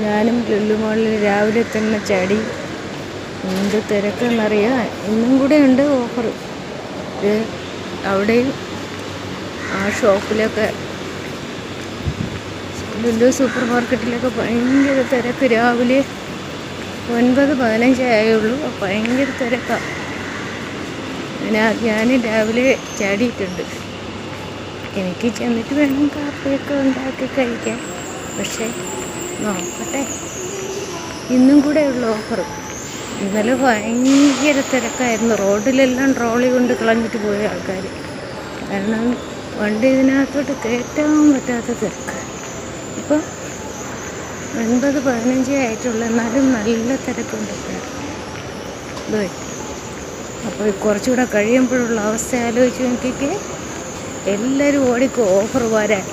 ഞാനും ലുലു മാളിൽ രാവിലെ തന്നെ ചാടി. എന്ത് തിരക്കെന്നറിയാം. ഇന്നും കൂടെ ഉണ്ട് ഓഫർ. ഇത് അവിടെയും ആ ഷോപ്പിലൊക്കെ ലുലു സൂപ്പർ മാർക്കറ്റിലൊക്കെ ഭയങ്കര തിരക്ക്. രാവിലെ 9:15 ആയുള്ളൂ. ഭയങ്കര തിരക്കാണ്. ഞാൻ രാവിലെ ചാടിയിട്ടുണ്ട്. എനിക്ക് ചെന്നിട്ട് വേണം കാപ്പിയൊക്കെ ഉണ്ടാക്കി കഴിക്കാൻ. പക്ഷേ നോക്കട്ടെ, ഇന്നും കൂടെ ഉള്ള ഓഫർ. ഇന്നലെ ഭയങ്കര തിരക്കായിരുന്നു. റോഡിലെല്ലാം ട്രോളി കൊണ്ട് കളഞ്ഞിട്ട് പോയ ആൾക്കാർ. കാരണം വണ്ടി ഇതിനകത്തോട്ട് കയറ്റാൻ പറ്റാത്ത തിരക്ക്. ഇപ്പം 9:15 ആയിട്ടുള്ളൂ. എന്നാലും നല്ല തിരക്കുണ്ട്. അപ്പോൾ കുറച്ചുകൂടെ കഴിയുമ്പോഴുള്ള അവസ്ഥ ആലോചിച്ച് നോക്കിക്കേ. എല്ലാവരും ഓടിക്കും ഓഫർ വരാൻ.